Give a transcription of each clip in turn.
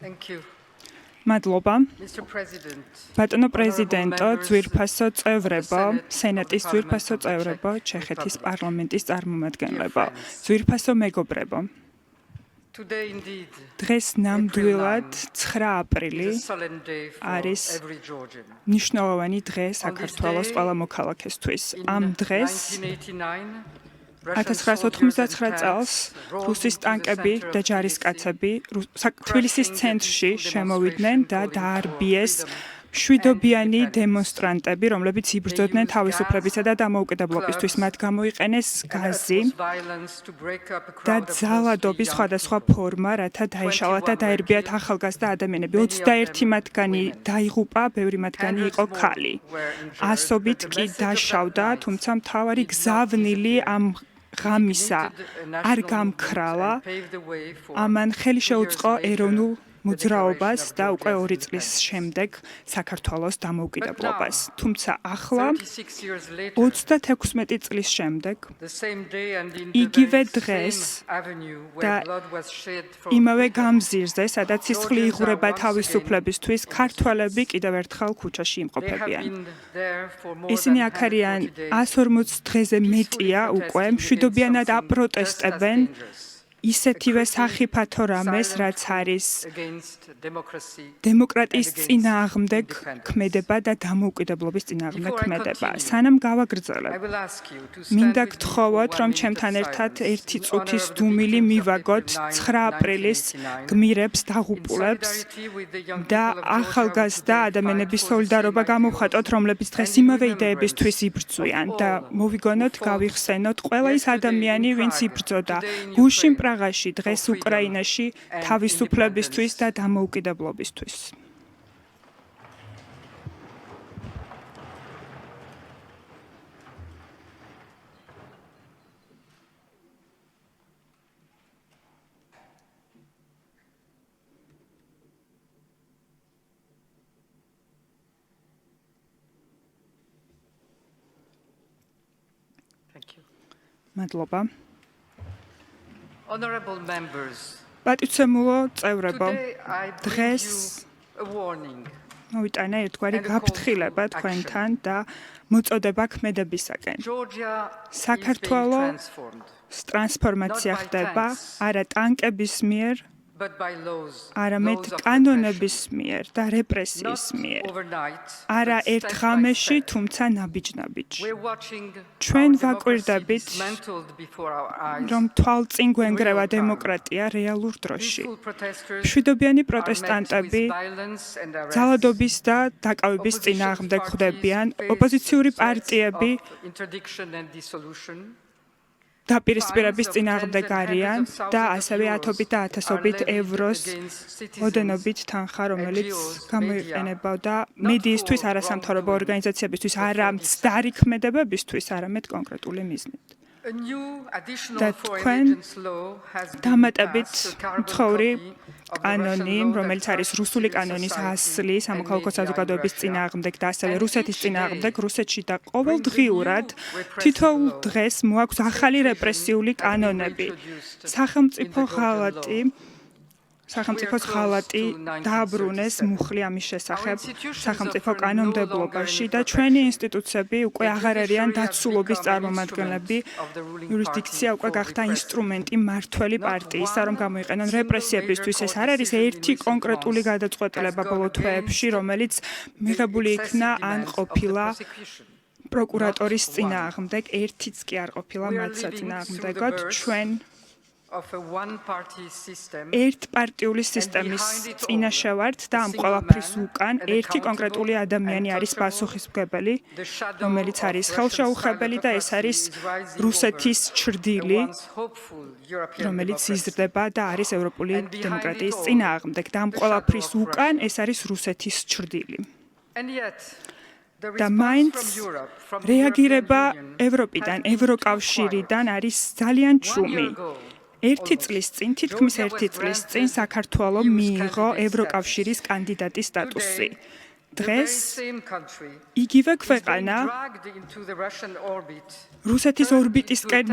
Thank you. მადლობა. Mr. President, ბატონო პრეზიდენტო, ძვირფასო წევრებო, სენატის ძვირფასო წევრებო, ჩეხეთის პარლამენტის წარმომადგენლებო, ძვირფასო მეგობრებო. today indeed დღეს ნამდვილად 9 აპრილი is a solemn day for არის every Georgian. მნიშვნელოვანი დღე საქართველოს ყველა მოქალაქესთვის. ამ In დღეს 1989, 1999 წელს რუსის ტანკები და ჯარისკაცები თბილისის ცენტრში შემოვიდნენ და დაარბიეს მშვიდობიანი დემონსტრანტები, რომლებიც იბრძოდნენ თავისუფლებისა და დამოუკიდებლობისთვის. მათ გამოიყენეს გაზი და ძალადობის სხვადასხვა ფორმა, რათა დაეშალათ და დაერბიათ ახალგაზრდა ადამიანები. 21 მათგანი დაიღუპა, ბევრი მათგანი იყო ქალი. ასობით კი დაშავდა, თუმცა მთავარი გზავნილი ამ ღამისა არ გამქრალა. ამან ხელი შეუწყო ეროვნულ მოძრაობას და უკვე 2 წლის შემდეგ საქართველოს დამოუკიდებლობას. თუმცა ახლა 36 წლის შემდეგ იგივე დღეს და იმავე გამზირზე, სადაც სისხლი იღურება თავისუფლებისთვის, ქართველები კიდევ ერთხელ ქუჩაში იმყოფებიან. ისინი აქ არიან 140 დღეზე მეტია უკვე, მშვიდობიანად აპროტესტებენ ისეთივე სახიფათო რამეს, რაც არის დემოკრატიის წინააღმდეგ ქმედება და დამოუკიდებლობის წინააღმდეგ ქმედება. სანამ გავაგრძელებ, მინდა გთხოვოთ, რომ ჩემთან ერთად 1 წუთის დუმილი მივაგოთ 9 აპრილის გმირებს, დაღუპულებს და ახალგაზრდა ადამიანების სოლიდარობა გამოვხატოთ, რომლებიც დღეს იმავე იდეებისთვის იბრძვიან და მოვიგონოთ, გავიხსენოთ ყველა ის ადამიანი, ვინც იბრძოდა გუშინ პრაღაში, დღეს უკრაინაში თავისუფლებისთვის და დამოუკიდებლობისთვის. Thank you. მადლობა. Honorable members, პატივცემულო წევრებო, today I bring დღეს you a warning. მოვიტანა ერთგვარი გაფრთხილება თქვენთან და მოწოდება ქმედებისაკენ. Georgia საქართველო is being transformed, ტრანსფორმაცია ხდება არა ტანკების მიერ, but by laws, არამედ laws of კანონების repression. მიერ და რეპრესიის Not მიერ. overnight, არა but ერთ step by ღამეში, step. თუმცა ნაბიჯ-ნაბიჯ. We're watching ჩვენ our democracy ვაკვირდებით, dismantled before our eyes. რომ თვალწინ გვენგრევა real time. დემოკრატია რეალურ დროში. Peaceful protesters მშვიდობიანი are met with პროტესტანტები violence and arrests. ძალადობის და დაკავების Opposition წინააღმდეგ parties ხვდებიან, face ოპოზიციური threats პარტიები of interdiction and dissolution. დაპირისპირების წინააღმდეგ არიან და ასევე ათობით და ათასობით ევროს ოდენობით თანხა, რომელიც გამოიყენებოდა მედიისთვის, არასამთავრობო ორგანიზაციებისთვის, არა მცდარი ქმედებებისთვის, არამედ კონკრეტული მიზნით. A new additional და foreign თქვენ agents law has been დამატებით passed, a carbon მცხოვრი copy of the კანონი, Russian law რომელიც that არის targets რუსული civil კანონის society ასლი and სამოქალაქო media in საზოგადოების Russia. წინააღმდეგ და ასევე And რუსეთის each წინააღმდეგ, day რუსეთში და brings a ყოველდღიურად new repressive თითოეულ law. დღეს მოაქვს ახალი რეპრესიული კანონები. სახელმწიფო ღალატი სახელმწიფოს ღალატი დააბრუნეს მუხლი ამის შესახებ სახელმწიფო კანონმდებლობაში და ჩვენი ინსტიტუციები უკვე აღარ არიან დაცულობის წარმომადგენლები. იურისდიქცია უკვე გახდა ინსტრუმენტი მმართველი პარტიისა, რომ გამოიყენონ რეპრესიებისთვის. ეს არ არის ერთი კონკრეტული გადაწყვეტილება ბოლო თვეებში, რომელიც მიღებული იქნა ან ყოფილა პროკურატორის წინააღმდეგ, ერთიც კი არ ყოფილა მათ საწინააღმდეგოდ. ჩვენ of a one-party system ერთპარტიული სისტემის წინაშე ვართ და ამ ყველაფრის უკან ერთი კონკრეტული ადამიანი არის პასუხისმგებელი, რომელიც არის ხელშეუხებელი და ეს არის რუსეთის ჩრდილი, რომელიც იზრდება და არის ევროპული დემოკრატიის წინააღმდეგ. და ამ ყველაფრის უკან ეს არის რუსეთის ჩრდილი. და მაინც რეაგირება ევროპიდან, ევროკავშირიდან არის ძალიან ჩუმი. ერთი წლის წინ, თითქმის ერთი წლის წინ საქართველო მიიღო ევროკავშირის კანდიდატის სტატუსი. დღეს same country იგივე is being ქვეყანა dragged into the Russian orbit. რუსეთის ორბიტისკენ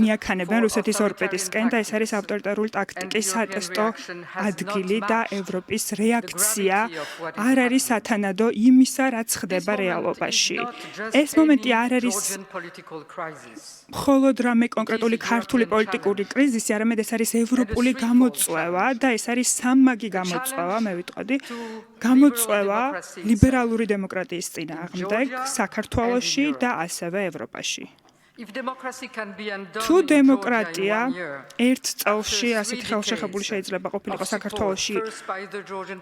მიაქანებენ რუსეთის ორბიტისკენ და ეს არის ავტორიტარული ტაქტიკის სატესტო ადგილი და ევროპის რეაქცია არ არის სათანადო იმისა, რაც ხდება რეალობაში. ეს მომენტი არ არის მხოლოდ რამე კონკრეტული ქართული პოლიტიკური კრიზისი, არამედ ეს არის ევროპული გამოწვევა და ეს არის სამმაგი გამოწვევა, მე ვიტყოდი, გამოწვევა ლიბერალური დემოკრატიის წინააღმდეგ საქართველოში და ასევე ევროპაში. თუ დემოკრატია ერთ წელში ასეთი ხელშეღებული შეიძლება ყოფილიყო საქართველოში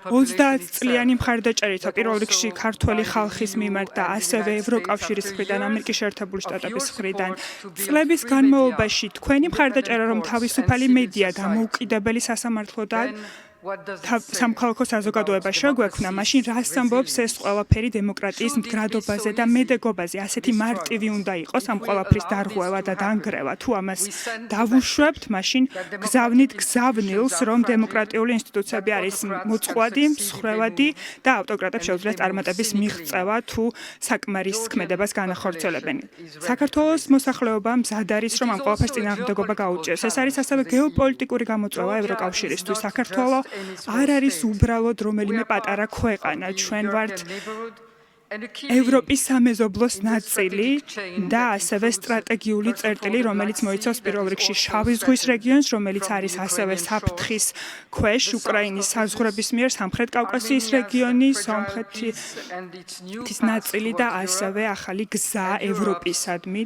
30 წლიანი მხარდაჭერით პირველ რიგში ქართველი ხალხის მიმართ და ასევე ევროკავშირის მხრიდან, ამერიკის შეერთებული შტატების მხრიდან წლების განმავლობაში თქვენი მხარდაჭერა რომ თავისუფალი მედია დამოუკიდებელი სასამართლო და სამხალხო საზოგადოება შეგვექმნა, მაშინ რას ამბობს ეს ყველაფერი დემოკრატიის მდგრადობაზე და მედეგობაზე? ასეთი მარტივი უნდა იყოს ამ ყველაფრის დარღვევა და დანგრევა. თუ ამას დავუშვებთ, მაშინ გზავნით გზავნილს, რომ დემოკრატიული ინსტიტუციები არის მოწყვლადი, მსხვერპლი და ავტოკრატებს შეუძლიათ წარმატების მიღწევა თუ საკმარის ქმედებას განახორციელებენ. საქართველოს მოსახლეობა მზად არის, რომ ამ ყველაფერს წინააღმდეგობა გაუწიოს. ეს არის ასევე გეოპოლიტიკური გამოწვევა ევროკავშირისთვის. საქართველო არ არის უბრალოდ რომელიმე პატარა ქვეყანა, ჩვენ ვართ ევროპის სამეზობლოს ნაწილი და ასევე სტრატეგიული წერტილი, რომელიც მოიცავს პირველ რიგში შავი ზღვის რეგიონს, რომელიც არის ასევე საფრთხის ქვეშ უკრაინის საზღვრების მიერ სამხრეთ კავკასიის რეგიონი, სომხეთის ნაწილი და ასევე ახალი გზა ევროპისადმი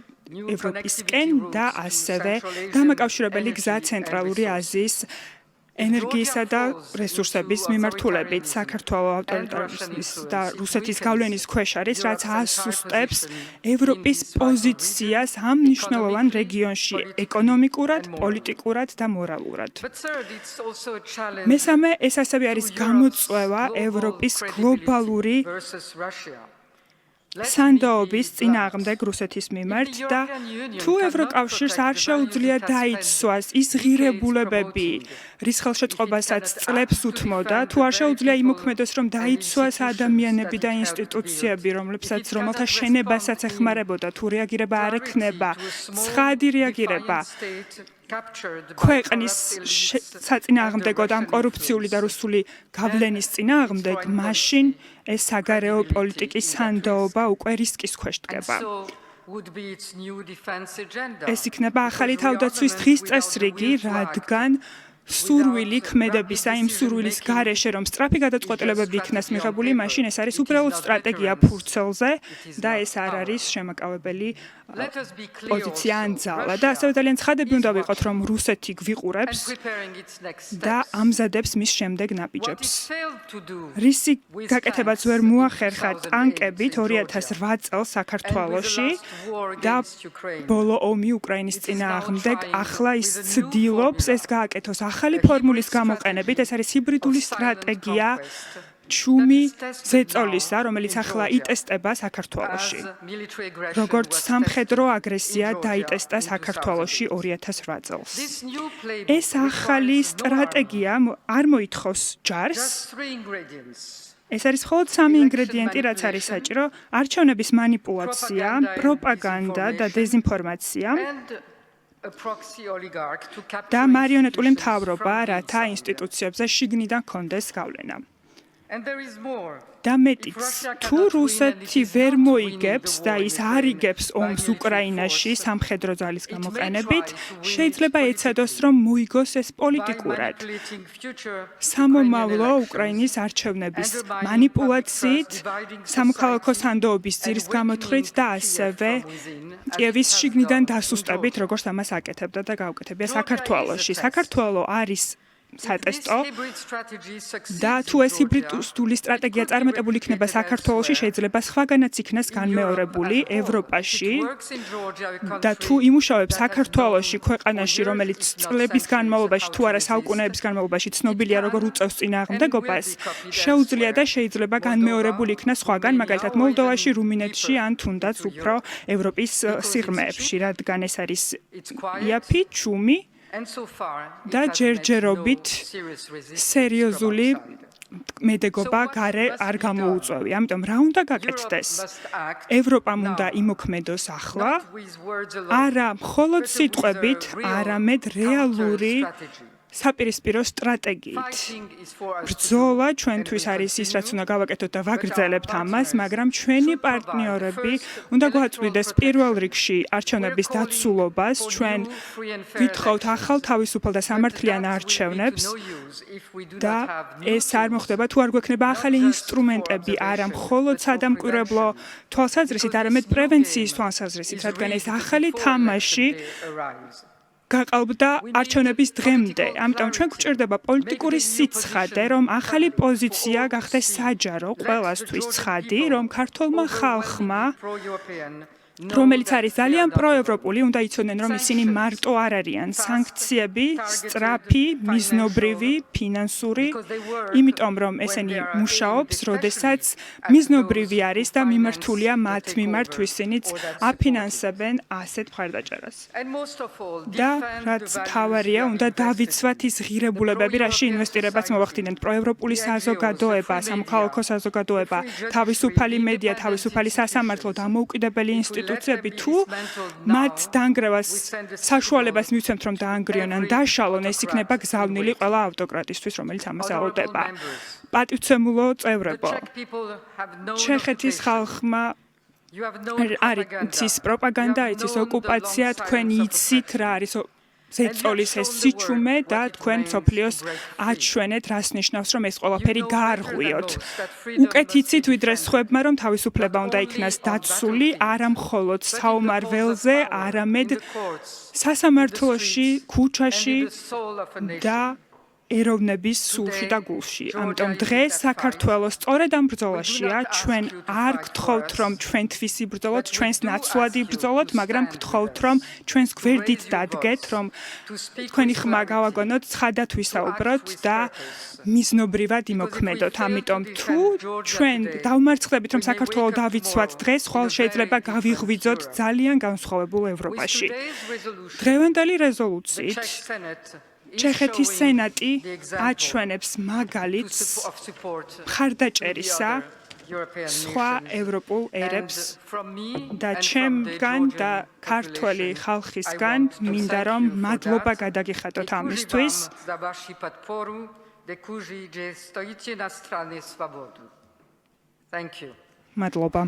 ევროპისკენ და ასევე დამაკავშირებელი გზა ცენტრალური აზიის ენერგიისა და რესურსების მიმართულებით. საქართველოს ავტორიტარიზმის და რუსეთის გავლენის ქვეშ არის, რაც ასუსტებს ევროპის პოზიციას ამ მნიშვნელოვან რეგიონში ეკონომიკურად, პოლიტიკურად და მორალურად. მესამე, ეს ასევე არის გამოწვევა ევროპის გლობალური სანდოობის წინააღმდეგ რუსეთის მიმართ და თუ ევროკავშირს არ შეუძლია დაიცვას ის ღირებულებები, რის ხელშეწყობასაც წლებს უთმოდა, თუ არ შეუძლია იმოქმედოს, რომ დაიცვას ადამიანები და ინსტიტუციები, რომელთა შენებასაც ეხმარებოდა, თუ რეაგირება არ ექნება, ცხადი რეაგირება ქვეყნის საწინააღმდეგოდ ამ კორუფციული და რუსული გავლენის წინააღმდეგ, მაშინ ეს საგარეო პოლიტიკის სანდოობა უკვე რისკის ქვეშ დგება. ეს იქნება ახალი თავდაცვის დღის წესრიგი, რადგან სურვილი ქმედებისა იმ სურვილის გარეშე, რომ სწრაფი გადაწყვეტილებები იქნას მიღებული, მაშინ ეს არის უბრალოდ სტრატეგია ფურცელზე და ეს არ არის შემაკავებელი პოზიცია ან ძალა. და ასევე ძალიან ცხადები უნდა ვიყოთ, რომ რუსეთი გვიყურებს და ამზადებს მის შემდეგ ნაბიჯებს. რისი გაკეთებაც ვერ მოახერხა ტანკებით 2008 წელს საქართველოში და ბოლო ომი უკრაინის წინააღმდეგ, ახლა ის ცდილობს ეს გააკეთოს ახალი ფორმულის გამოყენებით. ეს არის ჰიბრიდული სტრატეგია ჩუმი ზეწოლისა, რომელიც ახლა იტესტება საქართველოში. როგორც სამხედრო აგრესია დაიტესტა საქართველოში 2008 წელს. ეს ახალი სტრატეგია არ მოითხოვს ჯარს. ეს არის მხოლოდ 3 ინგრედიენტი, რაც არის საჭირო: არჩევნების მანიპულაცია, პროპაგანდა და დეზინფორმაცია. და მარიონეტული მთავრობა, რათა ინსტიტუციებზე შიგნიდან კონდეს გავლენა. და მეტიც, თუ რუსეთი ვერ მოიგებს და ის არ იგებს ომს უკრაინაში სამხედრო ძალის გამოყენებით, შეიძლება ეცადოს, რომ მოიგოს ეს პოლიტიკურად. სამომავლო უკრაინის არჩევნების მანიპულაციით, სამოქალაქო სანდოობის ძირის გამოთხრით და ასევე კიევის შიგნიდან დასუსტებით, როგორც ამას აკეთებდა და გაუკეთებია საქართველოში. საქართველო არის სატესტო და თუ ეს ჰიბრიდული სტრატეგია წარმატებული იქნება საქართველოში, შეიძლება სხვაგანაც იქნას განმეორებული ევროპაში და თუ იმუშავებს საქართველოში, ქვეყანაში, რომელიც წლების განმავლობაში, თუ არა საუკუნეების განმავლობაში ცნობილია როგორ უწევს წინააღმდეგობას, შეუძლია და შეიძლება განმეორებული იქნას სხვაგან, მაგალითად მოლდოვაში, რუმინეთში ან თუნდაც უფრო ევროპის სიღრმეებში, რადგან ეს არის იაფი, ჩუმი და ჯერჯერობით სერიოზული მედეგობა გარე არ გამოუწვევი. ამიტომ რა უნდა გაკეთდეს? ევროპამ უნდა იმოქმედოს ახლა, არა მხოლოდ სიტყვებით, არამედ რეალური საპირისპირო სტრატეგიით. ბრძოლა ჩვენთვის არის ის, რაც უნდა გავაკეთოთ და ვაგრძელებთ ამას, მაგრამ ჩვენი პარტნიორები უნდა გვაწვდიდეს პირველ რიგში არჩევნების დაცულობას, ჩვენ ვითხოვთ ახალ თავისუფალ და სამართლიან არჩევნებს და ეს არ მოხდება თუ არ გვექნება ახალი ინსტრუმენტები, არა მხოლოდ სადამკვირვებლო თვალსაზრისით, არამედ პრევენციის თვალსაზრისით, რადგან ეს ახალი თამაში გაყალბდა არჩევნების დღემდე. ამიტომ ჩვენ გვჭირდება პოლიტიკური სიცხადე, რომ ახალი პოზიცია გახდეს საჯარო ყველასთვის ცხადი, რომ ქართულმა ხალხმა რომელიც არის ძალიან პროევროპული, უნდა იცოდნენ, რომ ისინი მარტო არ არიან. სანქციები, სწრაფი, მიზნობრივი, ფინანსური, იმიტომ რომ ესენი მუშაობს, როდესაც მიზნობრივი არის და მიმართულია მათ მიმართ, ვისინიც აფინანსებენ ასეთ მხარდაჭერას. და რაც თავარია, უნდა დავიცვათ ის ღირებულებები, რაში ინვესტირებაც მოვახდინეთ. პროევროპული საზოგადოება, სამოქალაქო საზოგადოება, თავისუფალი მედია, თავისუფალი სასამართლო, დამოუკიდებელი ინსტიტუტი თუ მათ დანგრევას საშუალებას მივცემთ, რომ დაანგრიონ ან დაშალონ, ეს იქნება გზავნილი ყველა ავტოკრატისთვის, რომელიც ამას ელოდება. პატივცემულო წევრებო, ჩეხეთის ხალხმა არის პროპაგანდა, იცის ოკუპაცია, თქვენ იცით რა არის ზეწოლის ეს სიჩუმე და თქვენ მსოფლიოს აჩვენეთ, რას ნიშნავს, რომ ეს ყველაფერი გაარღვიოთ. უკეთ იცით ვიდრე სხვებმა, რომ თავისუფლება უნდა იქნას დაცული, არა მხოლოდ საომარ ველზე, არამედ სასამართლოში, ქუჩაში და ეროვნების სულში და გულში. ამიტომ დღეს საქართველოს სწორედ ამ ბრძოლაშია, ჩვენ არ გთხოვთ, რომ ჩვენთვის იბრძოლოთ, ჩვენს ნაცვლად იბრძოლოთ, მაგრამ გთხოვთ, რომ ჩვენს გვერდით დადგეთ, რომ თქვენი ხმა გავაგონოთ, ცხადად ვისაუბროთ და მიზნობრივად იმოქმედოთ. ამიტომ თუ ჩვენ დავმარცხდებით, რომ საქართველოს დავიცვათ დღეს, ხვალ შეიძლება გავიღვიძოთ ძალიან განსხვავებულ ევროპაში. დღევანდელი რეზოლუციით ჩეხეთის სენატი აჩვენებს მაგალითს მხარდაჭერისა სხვა ევროპულ ერებს და ჩემგან და ქართველი ხალხისგან მინდა რომ მადლობა გადაგიხადოთ ამისთვის. მადლობა.